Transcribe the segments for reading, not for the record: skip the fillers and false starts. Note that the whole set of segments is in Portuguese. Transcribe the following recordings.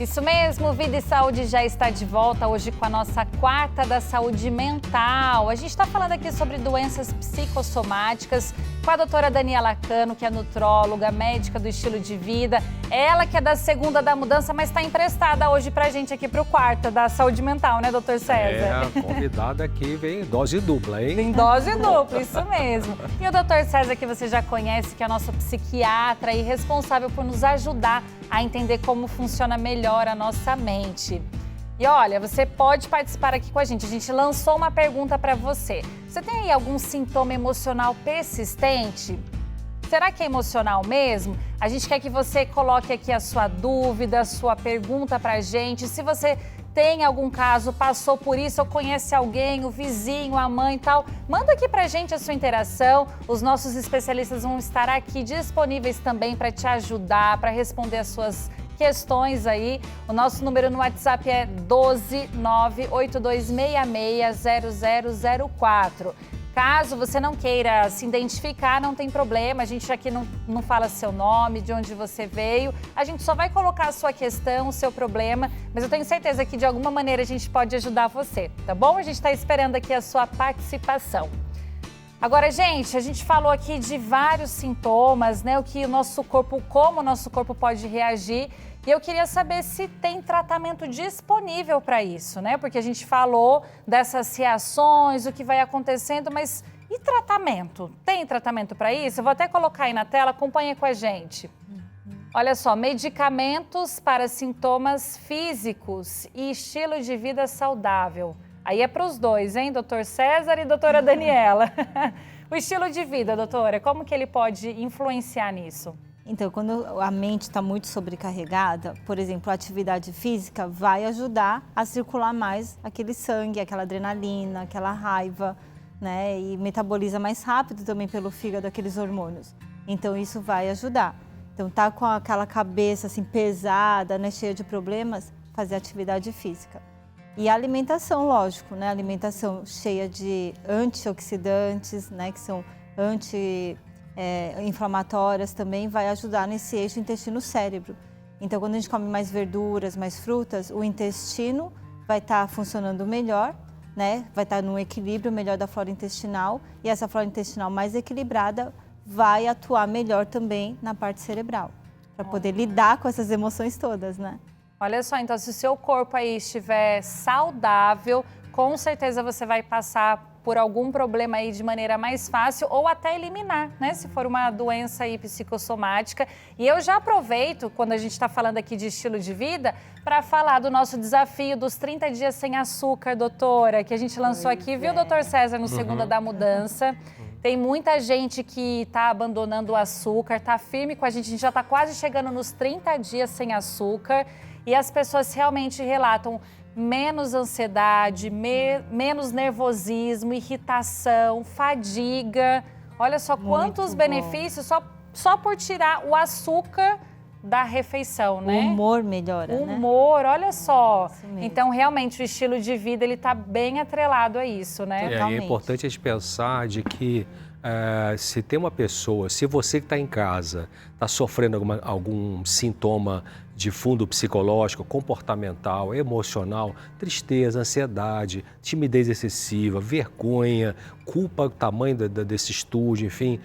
Isso mesmo, Vida e Saúde já está de volta hoje com a nossa quarta da saúde mental. A gente está falando aqui sobre doenças psicossomáticas com a doutora Daniela Cano, que é nutróloga, médica do estilo de vida. Ela que é da segunda da mudança, mas está emprestada hoje pra gente aqui pro quarta da saúde mental, né, doutor César? É, a convidada aqui vem em dose dupla, hein? Em dose dupla, isso mesmo. E o doutor César, que você já conhece, que é nosso psiquiatra e responsável por nos ajudar a entender como funciona melhor a nossa mente. E olha, você pode participar aqui com a gente. A gente lançou uma pergunta para você. Você tem aí algum sintoma emocional persistente? Será que é emocional mesmo? A gente quer que você coloque aqui a sua dúvida, a sua pergunta pra gente. Se você tem algum caso, passou por isso ou conhece alguém, o vizinho, a mãe e tal, manda aqui pra gente a sua interação. Os nossos especialistas vão estar aqui disponíveis também para te ajudar, para responder as suas questões aí. O nosso número no WhatsApp é 12982660004. Caso você não queira se identificar, não tem problema, a gente aqui não fala seu nome, de onde você veio, a gente só vai colocar a sua questão, o seu problema, mas eu tenho certeza que de alguma maneira a gente pode ajudar você, tá bom? A gente está esperando aqui a sua participação. Agora, gente, a gente falou aqui de vários sintomas, né? Como o nosso corpo pode reagir. E eu queria saber se tem tratamento disponível para isso, né? Porque a gente falou dessas reações, o que vai acontecendo, mas e tratamento? Tem tratamento para isso? Eu vou até colocar aí na tela, acompanha com a gente. Olha só, medicamentos para sintomas físicos e estilo de vida saudável. Aí é para os dois, hein, doutor César e doutora Daniela. O estilo de vida, doutora, como que ele pode influenciar nisso? Então, quando a mente está muito sobrecarregada, por exemplo, a atividade física vai ajudar a circular mais aquele sangue, aquela adrenalina, aquela raiva, né? E metaboliza mais rápido também pelo fígado aqueles hormônios. Então, isso vai ajudar. Então, tá com aquela cabeça assim pesada, né, cheia de problemas, fazer atividade física. E a alimentação, lógico, né? Alimentação cheia de antioxidantes, né? Que são inflamatórias também, vai ajudar nesse eixo intestino-cérebro. Então, quando a gente come mais verduras, mais frutas, o intestino vai estar funcionando melhor, né? Vai estar num equilíbrio melhor da flora intestinal, e essa flora intestinal mais equilibrada vai atuar melhor também na parte cerebral, para poder lidar com essas emoções todas, né? Olha só, então se o seu corpo aí estiver saudável, com certeza você vai passar por algum problema aí de maneira mais fácil ou até eliminar, né? Se for uma doença aí psicossomática. E eu já aproveito, quando a gente está falando aqui de estilo de vida, para falar do nosso desafio dos 30 dias sem açúcar, doutora, que a gente lançou aqui, viu, doutor César, no Segunda da Mudança. Tem muita gente que está abandonando o açúcar, está firme com a gente já está quase chegando nos 30 dias sem açúcar e as pessoas realmente relatam menos ansiedade, menos nervosismo, irritação, fadiga. Olha só quantos benefícios só por tirar o açúcar da refeição, né? O humor melhora, né? O humor, olha só. Então, realmente, o estilo de vida, ele tá bem atrelado a isso, né? É importante a gente pensar de que se tem uma pessoa, se você que está em casa está sofrendo algum sintoma de fundo psicológico, comportamental, emocional, tristeza, ansiedade, timidez excessiva, vergonha, culpa do tamanho desse estúdio, enfim,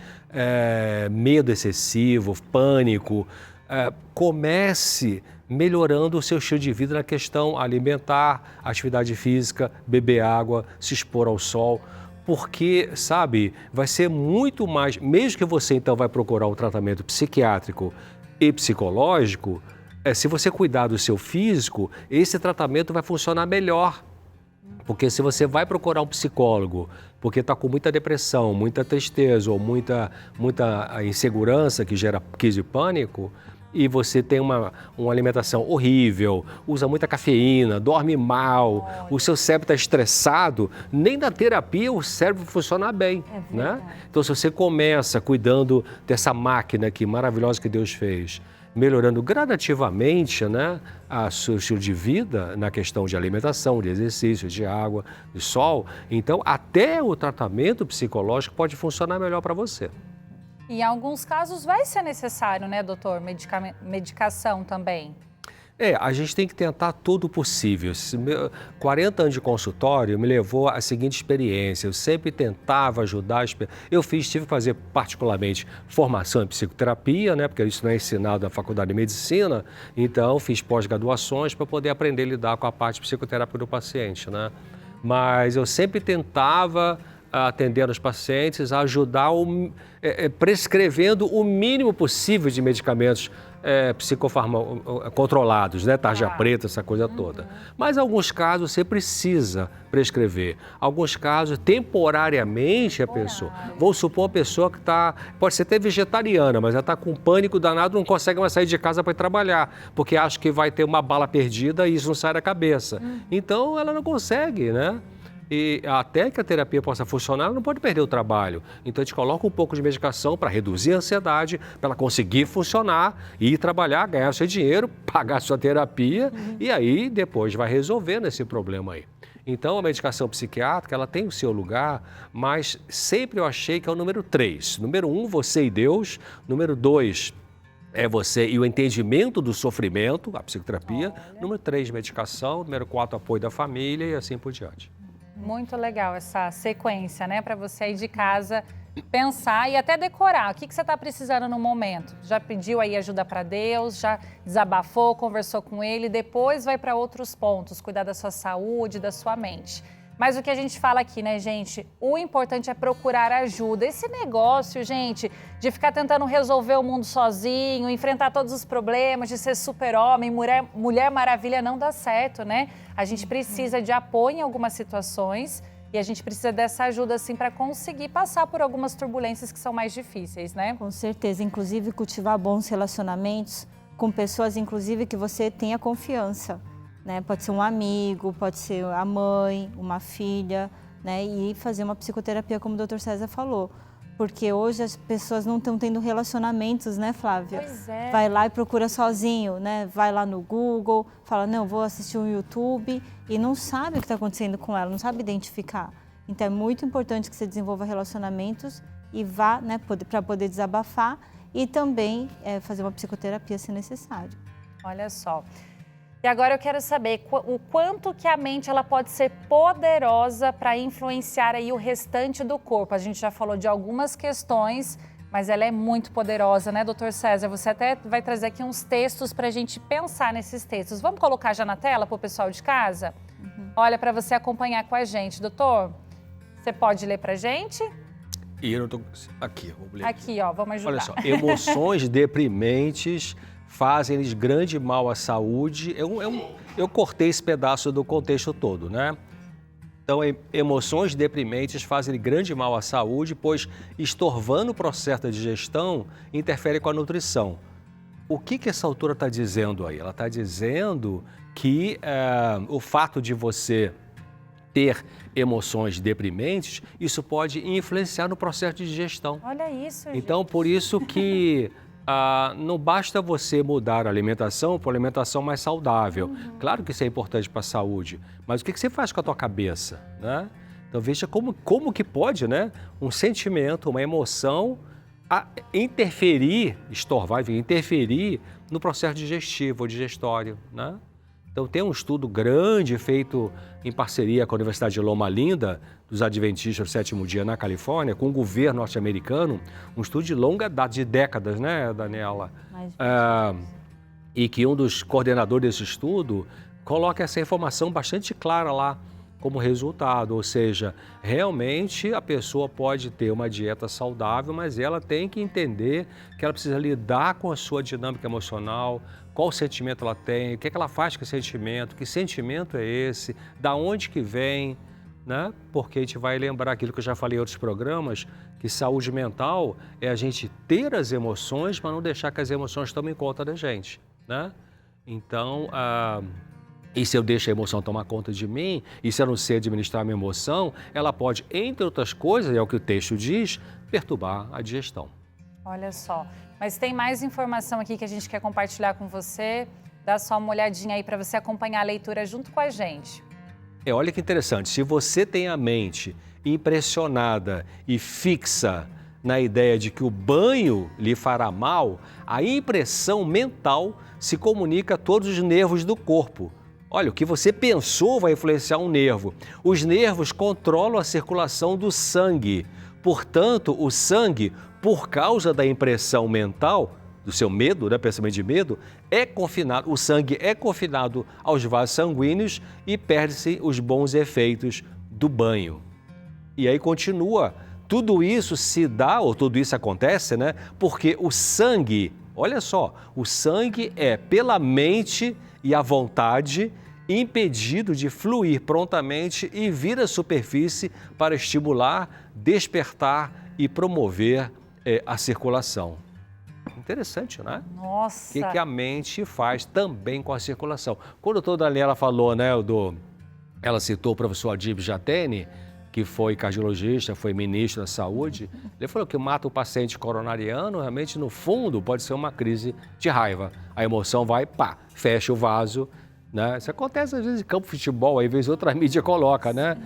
medo excessivo, pânico, comece melhorando o seu estilo de vida na questão alimentar, atividade física, beber água, se expor ao sol. Porque, sabe, vai ser muito mais, mesmo que você então vai procurar um tratamento psiquiátrico e psicológico, se você cuidar do seu físico, esse tratamento vai funcionar melhor. Porque se você vai procurar um psicólogo porque está com muita depressão, muita tristeza ou muita insegurança que gera crise de pânico, e você tem uma alimentação horrível, usa muita cafeína, dorme mal, o seu cérebro está estressado, nem na terapia o cérebro funciona bem, né? Então, se você começa cuidando dessa máquina aqui maravilhosa que Deus fez, melhorando gradativamente, né, o seu estilo de vida na questão de alimentação, de exercício, de água, de sol, então até o tratamento psicológico pode funcionar melhor para você. E em alguns casos vai ser necessário, né, doutor, medicação também? A gente tem que tentar tudo possível. 40 anos de consultório me levou à seguinte experiência. Eu sempre tentava ajudar. Tive que fazer particularmente formação em psicoterapia, né? Porque isso não é ensinado na faculdade de medicina. Então, fiz pós-graduações para poder aprender a lidar com a parte psicoterápica do paciente, né? Mas eu sempre tentava atender os pacientes, a ajudar prescrevendo o mínimo possível de medicamentos controlados, né? Tarja preta, essa coisa toda. Mas em alguns casos você precisa prescrever. Alguns casos, temporariamente, a pessoa. Vou supor uma pessoa que pode ser até vegetariana, mas ela está com pânico danado, não consegue mais sair de casa para ir trabalhar, porque acha que vai ter uma bala perdida e isso não sai da cabeça. Então ela não consegue, né? E até que a terapia possa funcionar, ela não pode perder o trabalho. Então a gente coloca um pouco de medicação para reduzir a ansiedade, para ela conseguir funcionar, ir trabalhar, ganhar seu dinheiro, pagar sua terapia e aí depois vai resolvendo esse problema aí. Então a medicação psiquiátrica, ela tem o seu lugar, mas sempre eu achei que é o número 3. Número 1, você e Deus. Número 2, é você e o entendimento do sofrimento, a psicoterapia. Número 3, medicação. Número 4, apoio da família e assim por diante. Muito legal essa sequência, né? Para você aí de casa pensar e até decorar. O que você está precisando no momento? Já pediu aí ajuda para Deus, já desabafou, conversou com Ele, depois vai para outros pontos, cuidar da sua saúde, da sua mente. Mas o que a gente fala aqui, né, gente? O importante é procurar ajuda. Esse negócio, gente, de ficar tentando resolver o mundo sozinho, enfrentar todos os problemas, de ser super-homem, mulher maravilha, não dá certo, né? A gente precisa de apoio em algumas situações e a gente precisa dessa ajuda, assim, para conseguir passar por algumas turbulências que são mais difíceis, né? Com certeza. Inclusive, cultivar bons relacionamentos com pessoas, inclusive, que você tenha confiança. Né? Pode ser um amigo, pode ser a mãe, uma filha, né? E fazer uma psicoterapia, como o Dr. César falou. Porque hoje as pessoas não estão tendo relacionamentos, né, Flávia? Pois é. Vai lá e procura sozinho, né? Vai lá no Google, fala, não, vou assistir um YouTube e não sabe o que está acontecendo com ela, não sabe identificar. Então é muito importante que você desenvolva relacionamentos e vá, né, para poder desabafar e também fazer uma psicoterapia se necessário. Olha só. E agora eu quero saber o quanto que a mente ela pode ser poderosa para influenciar aí o restante do corpo. A gente já falou de algumas questões, mas ela é muito poderosa, né, doutor César? Você até vai trazer aqui uns textos para a gente pensar nesses textos. Vamos colocar já na tela para o pessoal de casa? Olha, para você acompanhar com a gente. Doutor, você pode ler para a gente? E eu não estou... Aqui, vou ler. Aqui, ó, vamos ajudar. Olha só, emoções deprimentes fazem-lhes grande mal à saúde. Eu cortei esse pedaço do contexto todo, né? Então, emoções deprimentes fazem grande mal à saúde, pois estorvando o processo da digestão, interfere com a nutrição. O que essa autora está dizendo aí? Ela está dizendo que o fato de você ter emoções deprimentes, isso pode influenciar no processo de digestão. Olha isso, gente. Então, por isso que não basta você mudar a alimentação para uma alimentação mais saudável. Claro que isso é importante para a saúde, mas o que você faz com a tua cabeça, né? Então veja como que pode, né, um sentimento, uma emoção interferir no processo digestivo, digestório, né? Então tem um estudo grande feito em parceria com a Universidade de Loma Linda, dos Adventistas do Sétimo Dia na Califórnia, com o governo norte-americano, um estudo de longa data, de décadas, né, Daniela? E que um dos coordenadores desse estudo coloca essa informação bastante clara lá como resultado, ou seja, realmente a pessoa pode ter uma dieta saudável, mas ela tem que entender que ela precisa lidar com a sua dinâmica emocional, qual sentimento ela tem, o que ela faz com esse sentimento, que sentimento é esse, da onde que vem, né? Porque a gente vai lembrar aquilo que eu já falei em outros programas, que saúde mental é a gente ter as emoções, mas não deixar que as emoções tomem conta da gente, né? Então, e se eu deixo a emoção tomar conta de mim, e se eu não sei administrar a minha emoção, ela pode, entre outras coisas, é o que o texto diz, perturbar a digestão. Olha só, mas tem mais informação aqui que a gente quer compartilhar com você. Dá só uma olhadinha aí para você acompanhar a leitura junto com a gente. Olha que interessante, se você tem a mente impressionada e fixa na ideia de que o banho lhe fará mal, a impressão mental se comunica a todos os nervos do corpo. Olha, o que você pensou vai influenciar um nervo. Os nervos controlam a circulação do sangue. Portanto, o sangue, por causa da impressão mental, do seu medo, né, pensamento de medo, o sangue é confinado aos vasos sanguíneos e perde-se os bons efeitos do banho. E aí continua, tudo isso se dá, ou tudo isso acontece, né, porque o sangue, olha só, o sangue é pela mente e a vontade impedido de fluir prontamente e vir à superfície para estimular, despertar e promover a circulação. Interessante, né? Nossa! O que a mente faz também com a circulação. Quando a doutora Daniela falou, né, ela citou o professor Adib Jatene, que foi cardiologista, foi ministro da saúde, ele falou que mata o paciente coronariano, realmente, no fundo, pode ser uma crise de raiva. A emoção vai, pá, fecha o vaso, né? Isso acontece às vezes em campo de futebol, aí às vezes outra mídia coloca, né?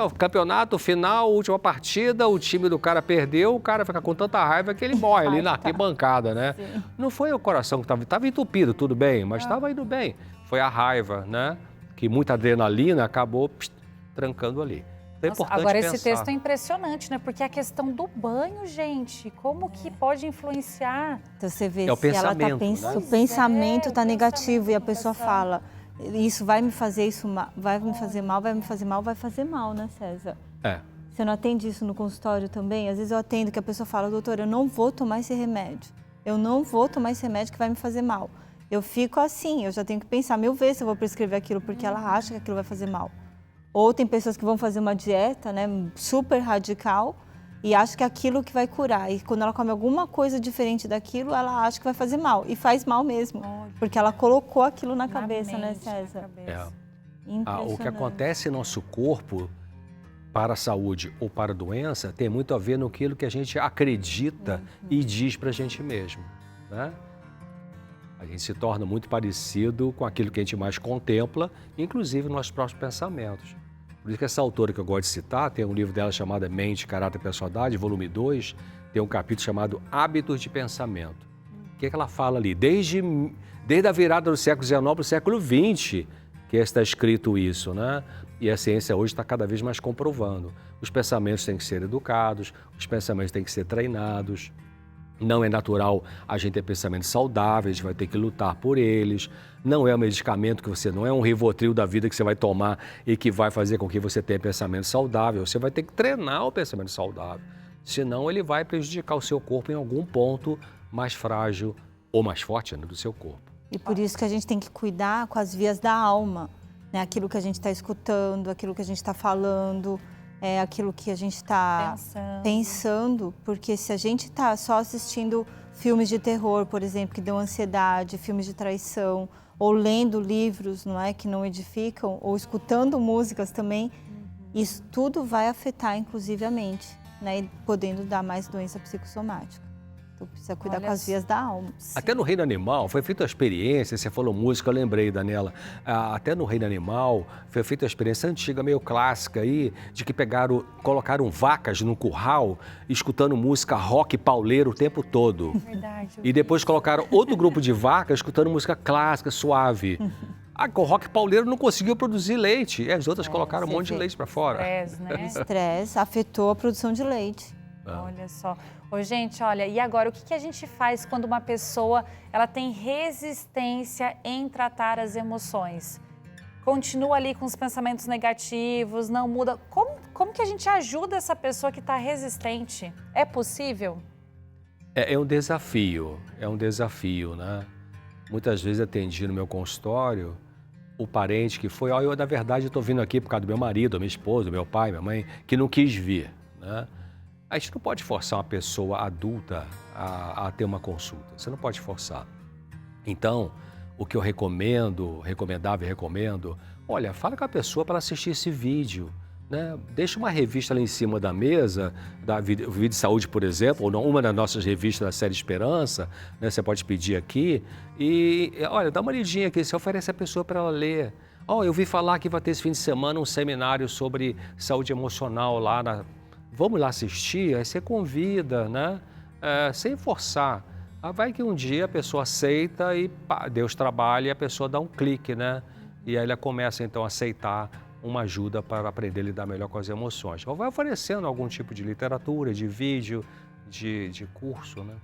O campeonato final, última partida, o time do cara perdeu, o cara fica com tanta raiva que ele morre ali na arquibancada, né? Sim. Não foi o coração que estava entupido, tudo bem, mas estava indo bem. Foi a raiva, né? Que muita adrenalina acabou trancando ali. Então, nossa, agora esse texto é impressionante, né? Porque a questão do banho, gente, como que pode influenciar? Então você vê, o se ela tá né? o pensamento está negativo e a pessoa fala, isso vai me fazer isso, vai me fazer mal, vai me fazer mal, vai fazer mal, né, César? Você não atende isso no consultório também? Às vezes eu atendo que a pessoa fala, doutora, eu não vou tomar esse remédio. Eu não vou tomar esse remédio que vai me fazer mal. Eu fico assim, eu já tenho que pensar 1000 vezes se eu vou prescrever aquilo, porque ela acha que aquilo vai fazer mal. Ou tem pessoas que vão fazer uma dieta, né, super radical e acha que é aquilo que vai curar. E quando ela come alguma coisa diferente daquilo, ela acha que vai fazer mal. E faz mal mesmo, porque ela colocou aquilo na cabeça, né, César? O que acontece em nosso corpo, para a saúde ou para a doença, tem muito a ver no que a gente acredita e diz para a gente mesmo, né? A gente se torna muito parecido com aquilo que a gente mais contempla, inclusive nossos próprios pensamentos. Por isso que essa autora que eu gosto de citar, tem um livro dela chamado Mente, Caráter e Personalidade, volume 2, tem um capítulo chamado Hábitos de Pensamento. O que ela fala ali? Desde a virada do século XIX para o século XX, que está escrito isso, né? E a ciência hoje está cada vez mais comprovando. Os pensamentos têm que ser educados, os pensamentos têm que ser treinados. Não é natural a gente ter pensamentos saudáveis, a gente vai ter que lutar por eles. Não é um medicamento que não é um Rivotril da vida que você vai tomar e que vai fazer com que você tenha pensamento saudável. Você vai ter que treinar o pensamento saudável. Senão ele vai prejudicar o seu corpo em algum ponto mais frágil ou mais forte, né, do seu corpo. E por isso que a gente tem que cuidar com as vias da alma, né? Aquilo que a gente está escutando, aquilo que a gente está falando, aquilo que a gente está pensando, porque se a gente está só assistindo filmes de terror, por exemplo, que dão ansiedade, filmes de traição, ou lendo livros, não é, que não edificam, ou escutando músicas também, isso tudo vai afetar, inclusive, a mente, né, e podendo dar mais doença psicossomática. Então, precisa cuidar com as vias da alma. Até no reino animal foi feita a experiência, você falou música, eu lembrei, Daniela, até no reino animal foi feita a experiência antiga, meio clássica aí, de que colocaram vacas num curral, escutando música rock pauleiro o tempo todo. Verdade. E depois colocaram outro grupo de vacas escutando música clássica, suave. O rock pauleiro não conseguiu produzir leite, e as outras colocaram um monte de leite para fora. Estresse, né? Estresse afetou a produção de leite. Olha só. Ô, gente, olha, e agora, o que a gente faz quando uma pessoa ela tem resistência em tratar as emoções? Continua ali com os pensamentos negativos, não muda. Como que a gente ajuda essa pessoa que está resistente? É possível? É um desafio, né? Muitas vezes atendi no meu consultório o parente que foi, eu na verdade estou vindo aqui por causa do meu marido, minha esposa, meu pai, minha mãe, que não quis vir, né? A gente não pode forçar uma pessoa adulta a ter uma consulta. Você não pode forçar. Então, o que eu recomendo, olha, fala com a pessoa para assistir esse vídeo, né? Deixa uma revista lá em cima da mesa, da Vida de Saúde, por exemplo, ou uma das nossas revistas da série Esperança, né? Você pode pedir aqui e, olha, dá uma lidinha aqui, você oferece a pessoa para ela ler. Eu vi falar que vai ter esse fim de semana um seminário sobre saúde emocional lá vamos lá assistir, aí você convida, né? Sem forçar. Vai que um dia a pessoa aceita e pá, Deus trabalha e a pessoa dá um clique, né? E aí ela começa então a aceitar uma ajuda para aprender a lidar melhor com as emoções. Ou vai oferecendo algum tipo de literatura, de vídeo, de curso, né?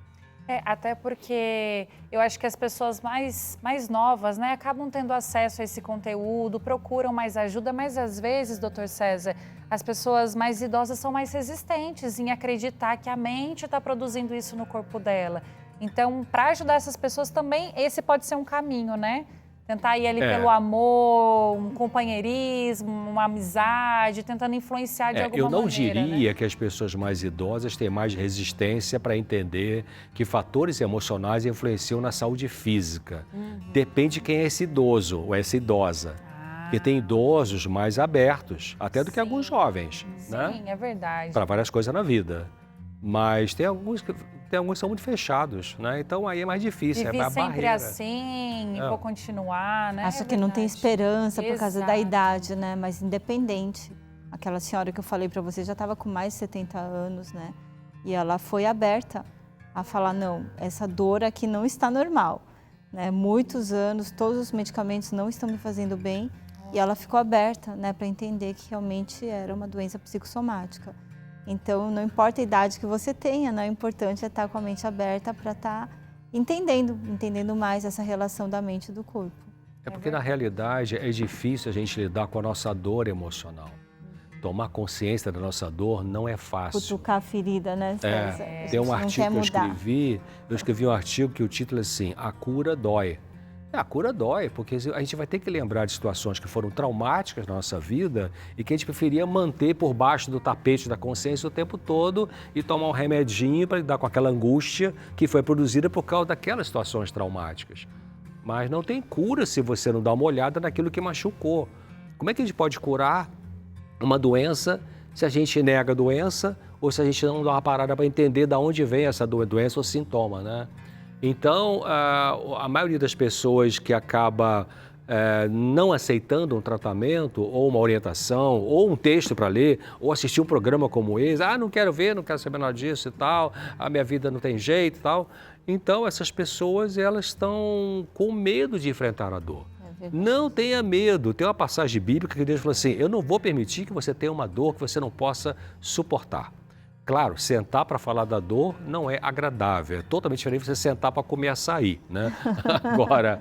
Até porque eu acho que as pessoas mais novas, né, acabam tendo acesso a esse conteúdo, procuram mais ajuda, mas às vezes, doutor César, as pessoas mais idosas são mais resistentes em acreditar que a mente está produzindo isso no corpo dela. Então, para ajudar essas pessoas também, esse pode ser um caminho, né? Tentar ir ali pelo amor, um companheirismo, uma amizade, tentando influenciar de alguma maneira. Eu não diria né? que as pessoas mais idosas têm mais resistência para entender que fatores emocionais influenciam na saúde física. Depende de quem é esse idoso ou essa idosa. Porque tem idosos mais abertos, até do que alguns jovens, né? Sim, é verdade. Para várias coisas na vida. Mas tem alguns que são muito fechados, né? Então aí é mais difícil, Vivi é a sempre barreira. assim, e vou continuar, né? Acho que não tem esperança por causa da Exato. idade, né? Mas independente. Aquela senhora que eu falei para você já estava com mais de 70 anos, né? E ela foi aberta a falar, não, essa dor aqui não está normal, né? Muitos anos, todos os medicamentos não estão me fazendo bem. E ela ficou aberta, né, para entender que realmente era uma doença psicossomática. Então, não importa a idade que você tenha, né? O importante é estar com a mente aberta para estar entendendo mais essa relação da mente e do corpo. É porque, na realidade, é difícil a gente lidar com a nossa dor emocional. Tomar consciência da nossa dor não é fácil. Cutucar a ferida, né, César? Tem um artigo que eu escrevi um artigo que o título é assim, A Cura Dói. A cura dói, porque a gente vai ter que lembrar de situações que foram traumáticas na nossa vida e que a gente preferia manter por baixo do tapete da consciência o tempo todo e tomar um remedinho para lidar com aquela angústia que foi produzida por causa daquelas situações traumáticas. Mas não tem cura se você não dá uma olhada naquilo que machucou. Como é que a gente pode curar uma doença se a gente nega a doença ou se a gente não dá uma parada para entender de onde vem essa doença ou sintoma, né? Então, a maioria das pessoas que acaba não aceitando um tratamento ou uma orientação ou um texto para ler ou assistir um programa como esse, não quero ver, não quero saber nada disso e tal, a minha vida não tem jeito e tal. Então, essas pessoas, elas estão com medo de enfrentar a dor. Não tenha medo. Tem uma passagem bíblica que Deus falou assim, eu não vou permitir que você tenha uma dor que você não possa suportar. Claro, sentar para falar da dor não é agradável, é totalmente diferente você sentar para comer açaí, né? Agora,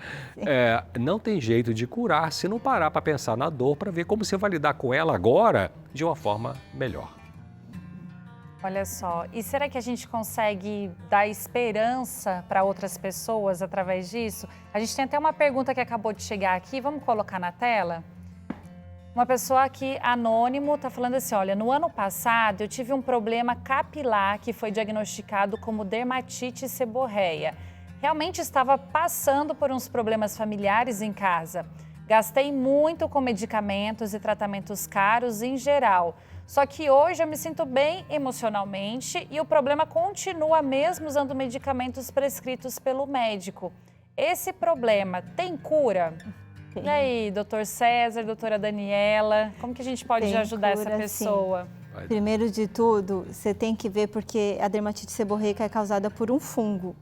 não tem jeito de curar se não parar para pensar na dor, para ver como você vai lidar com ela agora de uma forma melhor. Olha só, e será que a gente consegue dar esperança para outras pessoas através disso? A gente tem até uma pergunta que acabou de chegar aqui, vamos colocar na tela? Uma pessoa aqui, anônimo, está falando assim, olha, no ano passado eu tive um problema capilar que foi diagnosticado como dermatite seborreia. Realmente estava passando por uns problemas familiares em casa. Gastei muito com medicamentos e tratamentos caros em geral. Só que hoje eu me sinto bem emocionalmente e o problema continua mesmo usando medicamentos prescritos pelo médico. Esse problema tem cura? E aí, doutor César, doutora Daniela, como que a gente pode ajudar essa pessoa? Sim. Primeiro de tudo, você tem que ver porque a dermatite seborreica é causada por um fungo.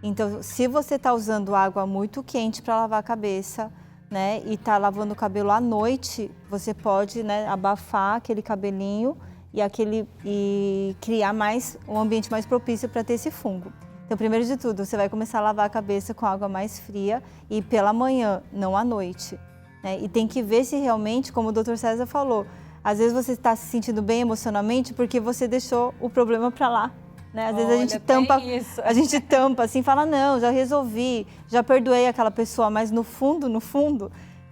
Então, se você está usando água muito quente para lavar a cabeça, né, e está lavando o cabelo à noite, você pode, né, abafar aquele cabelinho e criar um ambiente mais propício para ter esse fungo. Então, primeiro de tudo, você vai começar a lavar a cabeça com água mais fria e pela manhã, não à noite. Né? E tem que ver se realmente, como o doutor César falou, às vezes você está se sentindo bem emocionalmente porque você deixou o problema para lá. Né? Às vezes a gente tampa assim, fala, não, já resolvi, já perdoei aquela pessoa, mas no fundo,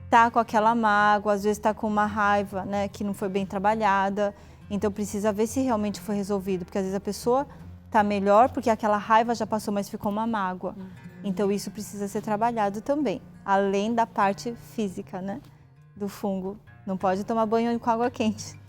tá com aquela mágoa, às vezes está com uma raiva, né, que não foi bem trabalhada. Então, precisa ver se realmente foi resolvido, porque às vezes a pessoa está melhor porque aquela raiva já passou, mas ficou uma mágoa. Então, isso precisa ser trabalhado também, além da parte física, né, do fungo. Não pode tomar banho com água quente.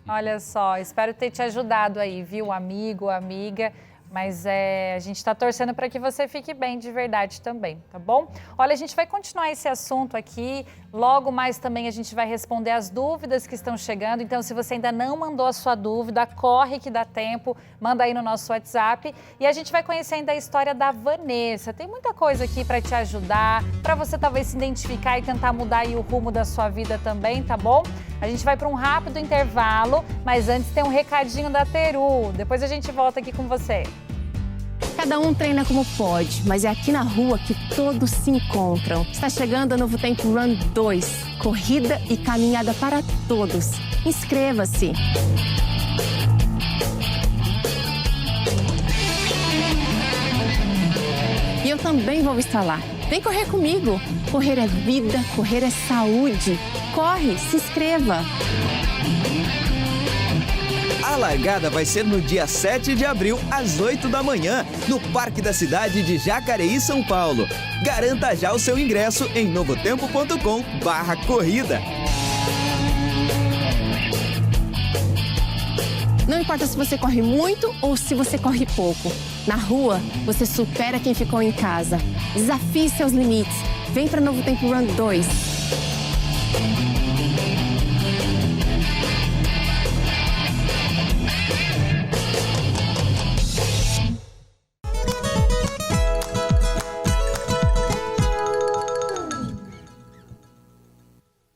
Olha só, espero ter te ajudado aí, viu, amigo, amiga. Mas a gente está torcendo para que você fique bem de verdade também, tá bom? Olha, a gente vai continuar esse assunto aqui. Logo mais também a gente vai responder as dúvidas que estão chegando. Então, se você ainda não mandou a sua dúvida, corre que dá tempo, manda aí no nosso WhatsApp. E a gente vai conhecer ainda a história da Vanessa. Tem muita coisa aqui para te ajudar, para você talvez se identificar e tentar mudar aí o rumo da sua vida também, tá bom? A gente vai para um rápido intervalo, mas antes tem um recadinho da Teru. Depois a gente volta aqui com você. Cada um treina como pode, mas é aqui na rua que todos se encontram. Está chegando a Novo Tempo Run 2, corrida e caminhada para todos. Inscreva-se! E eu também vou estar lá. Vem correr comigo. Correr é vida, correr é saúde. Corre, se inscreva! A largada vai ser no dia 7 de abril, às 8 da manhã, no Parque da Cidade de Jacareí, São Paulo. Garanta já o seu ingresso em novotempo.com/corrida. Não importa se você corre muito ou se você corre pouco. Na rua, você supera quem ficou em casa. Desafie seus limites. Vem para Novo Tempo Run 2.